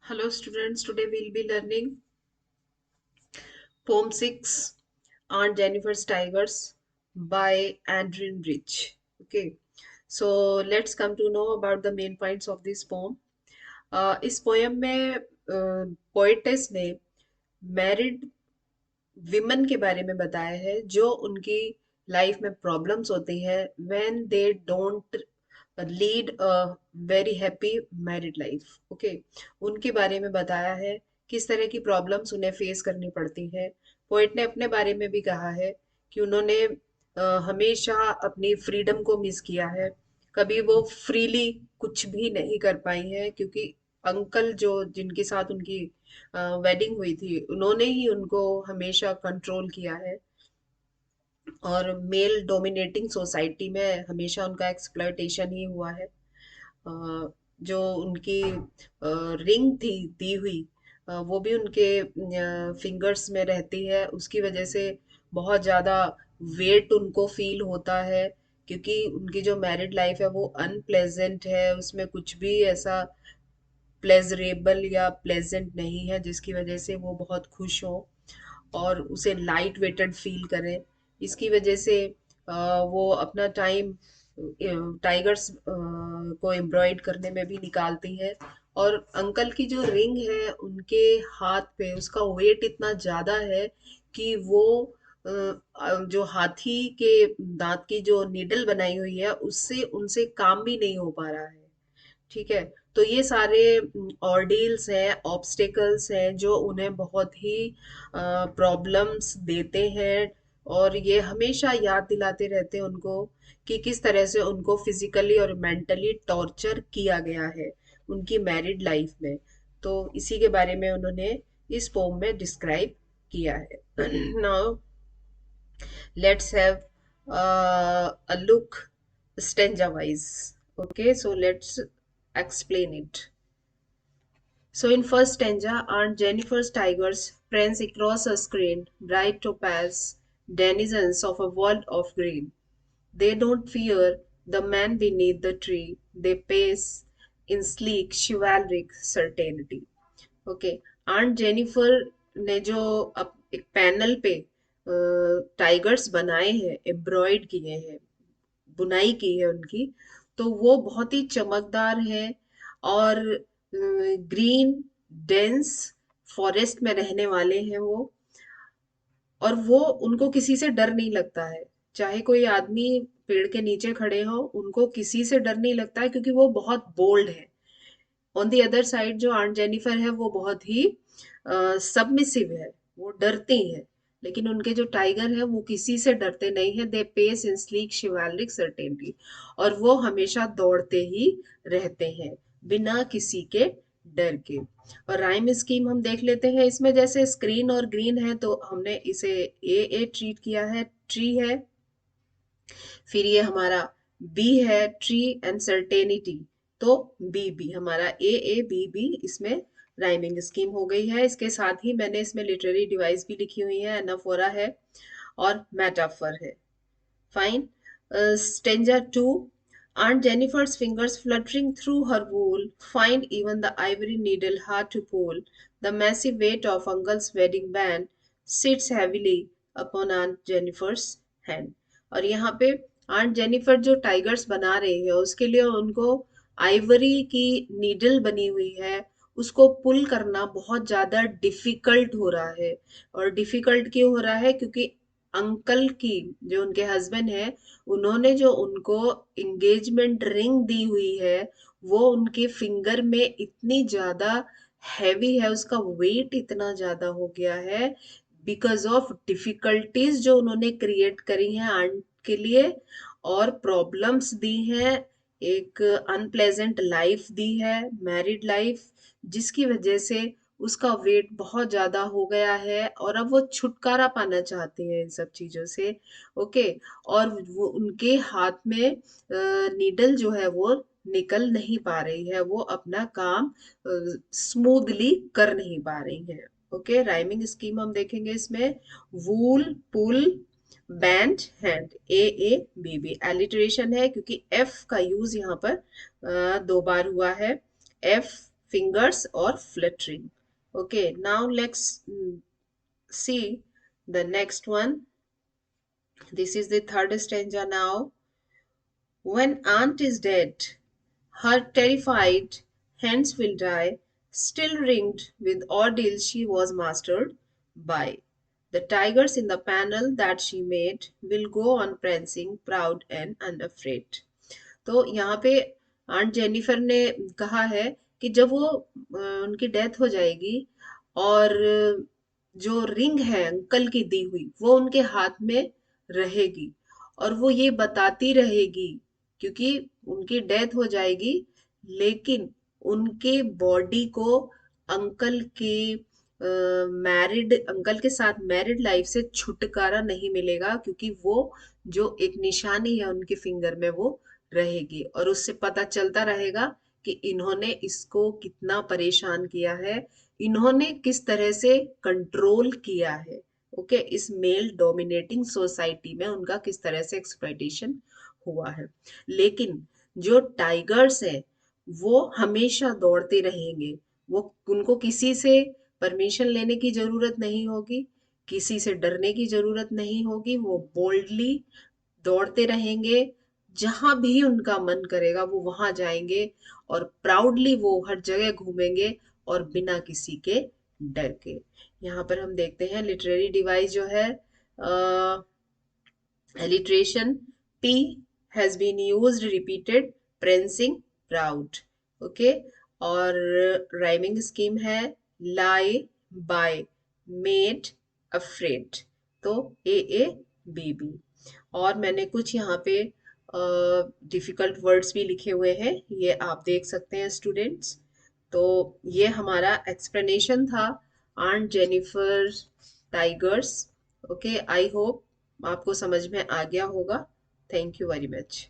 Hello students, today we'll be learning Poem 6 Aunt Jennifer's Tigers by Adrian Rich. Okay, so let's come to know about the main points of this poem. इस poem में poetess ने married women के बारे में बताया है जो उनकी लाइफ में प्रॉब्लम्स होती हैं when they don't lead a very happy married life. Okay, उनके बारे में बताया है किस तरह की प्रॉब्लम्स उन्हें फेस करनी पड़ती हैं। पोइट ने अपने बारे में भी कहा है कि उन्होंने हमेशा अपनी फ्रीडम को मिस किया है। कभी वो फ्रीली कुछ भी नहीं कर पाई हैं क्योंकि अंकल जो जिनके साथ उनकी वेडिंग हुई थी उन्होंने ही उनको हमेशा कंट्रोल किया है और मेल डोमिनेटिंग सोसाइटी में हमेशा उनका एक्सप्लॉयटेशन ही हुआ है। जो उनकी रिंग थी दी हुई, वो भी उनके फिंगर्स में रहती है। उसकी वजह से बहुत ज़्यादा वेट उनको फील होता है क्योंकि उनकी जो मैरिड लाइफ है वो अनप्लेजेंट है, उसमें कुछ भी ऐसा प्लेजरेबल या प्लेजेंट नहीं है जिसकी वजह से वो बहुत खुश हो और उसे लाइट वेटेड फील करें। इसकी वजह से वो अपना टाइम टाइगर्स को एम्ब्रॉयड करने में भी निकालती है। और अंकल की जो रिंग है उनके हाथ पे उसका वेट इतना ज्यादा है कि वो जो हाथी के दांत की जो नीडल बनाई हुई है उससे उनसे काम भी नहीं हो पा रहा है। ठीक है, तो ये सारे ऑर्डील्स हैं, ऑब्स्टेकल्स हैं जो उन्हें बहुत ही प्रॉब्लम्स देते हैं और ये हमेशा याद दिलाते रहते हैं उनको कि किस तरह से उनको फिजिकली और मेंटली टॉर्चर किया गया है उनकी मैरिड लाइफ में। तो इसी के बारे में उन्होंने इस पोम में डिस्क्राइब किया है। Now let's have a look stanza wise. Okay, so let's explain it. So in first stanza, Aunt Jennifer's tigers prance across a screen, bright topaz, denizens of a world of green. They don't fear the man beneath the tree. They pace in sleek, chivalric certainty. Okay, aunt Jennifer ने जो एक panel पे tigers बनाए हैं, एम्ब्रॉयड किए हैं, बुनाई की है उनकी, तो वो बहुत ही चमकदार है और ग्रीन डेंस फॉरेस्ट में रहने वाले हैं वो। और वो उनको किसी से डर नहीं लगता है, चाहे कोई आदमी पेड़ के नीचे खड़े हो उनको किसी से डर नहीं लगता है क्योंकि वो बहुत बोल्ड है। ऑन दी अदर साइड जो आंट जेनिफर है वो बहुत ही सबमिसिव है, वो डरती है। लेकिन उनके जो टाइगर है वो किसी से डरते नहीं है। They pace in sleek chivalric certainty, और वो हमेशा दौड़ते ही रहते हैं बिना किसी के डर के। और राइम स्कीम हम देख लेते हैं इसमें। जैसे स्क्रीन और ग्रीन है तो हमने इसे ए ट्रीट किया है, ट्री है। फिर ये हमारा बी है, ट्री एंड सर्टेनिटी, तो बी बी हमारा ए बी इसमें राइमिंग स्कीम हो गई है। इसके साथ ही मैंने इसमें लिटरेरी डिवाइस भी लिखी हुई है, एनाफोरा है और मेटाफर है। Fine. Stanza 2, Aunt Jennifer's fingers fluttering through her wool find even the ivory needle hard to pull. The massive weight of Uncle's wedding band sits heavily upon Aunt Jennifer's hand. और यहाँ पे aunt Jennifer जो tigers बना रही है उसके लिए उनको आइवरी की नीडल बनी हुई है, उसको पुल करना बहुत ज्यादा डिफिकल्ट हो रहा है। और डिफिकल्ट क्यों हो रहा है? क्योंकि अंकल की, जो उनके हस्बैंड है, उन्होंने जो उनको एंगेजमेंट रिंग दी हुई है वो उनके फिंगर में इतनी ज्यादा हैवी है, उसका वेट इतना ज्यादा हो गया है बिकॉज ऑफ डिफिकल्टीज जो उन्होंने क्रिएट करी हैं आंट के लिए, और प्रॉब्लम्स दी हैं, एक अनप्लेजेंट लाइफ दी है, मैरिड लाइफ, जिसकी वजह से उसका वेट बहुत ज्यादा हो गया है और अब वो छुटकारा पाना चाहते हैं इन सब चीजों से। ओके, और वो उनके हाथ में नीडल जो है वो निकल नहीं पा रही है, वो अपना काम स्मूथली कर नहीं पा रही है। ओके, राइमिंग स्कीम हम देखेंगे इसमें। Wool, pull, band, hand, A B alliteration है क्योंकि एफ का यूज यहाँ पर दो बार हुआ है। F fingers or fluttering. Okay, now let's see the next one. This is the third stanza now. When aunt is dead, her terrified hands will die, still ringed with ordeal she was mastered by. The tigers in the panel that she made will go on prancing, proud and unafraid. तो यहाँ पे aunt Jennifer ने कहा है कि जब वो उनकी डेथ हो जाएगी और जो रिंग है अंकल की दी हुई वो उनके हाथ में रहेगी और वो ये बताती रहेगी क्योंकि उनकी डेथ हो जाएगी लेकिन उनके बॉडी को अंकल की मैरिड अंकल के साथ मैरिड लाइफ से छुटकारा नहीं मिलेगा क्योंकि वो जो एक निशानी है उनके फिंगर में वो रहेगी और उससे पता चलता रहेगा कि इन्होंने इसको कितना परेशान किया है, इन्होंने किस तरह से कंट्रोल किया है। ओके, इस मेल डोमिनेटिंग सोसाइटी में उनका किस तरह से एक्सप्लॉइटेशन हुआ है। लेकिन जो टाइगर्स हैं वो हमेशा दौड़ते रहेंगे, वो उनको किसी से परमिशन लेने की जरूरत नहीं होगी, किसी से डरने की जरूरत नहीं होगी, वो बोल्डली दौड़ते रहेंगे, जहां भी उनका मन करेगा वो वहां जाएंगे और प्राउडली वो हर जगह घूमेंगे और बिना किसी के डर के। यहाँ पर हम देखते हैं लिटरेरी डिवाइस जो है alliteration. P has been used repeated, prancing, proud. Okay, और rhyming scheme है lie, by, made, afraid. तो A B B। और मैंने कुछ यहाँ पे डिफिकल्ट वर्ड्स भी लिखे हुए हैं, ये आप देख सकते हैं स्टूडेंट्स। तो ये हमारा एक्सप्लेनेशन था aunt Jennifer tigers. Okay, I hope आपको समझ में आ गया होगा। Thank you very much.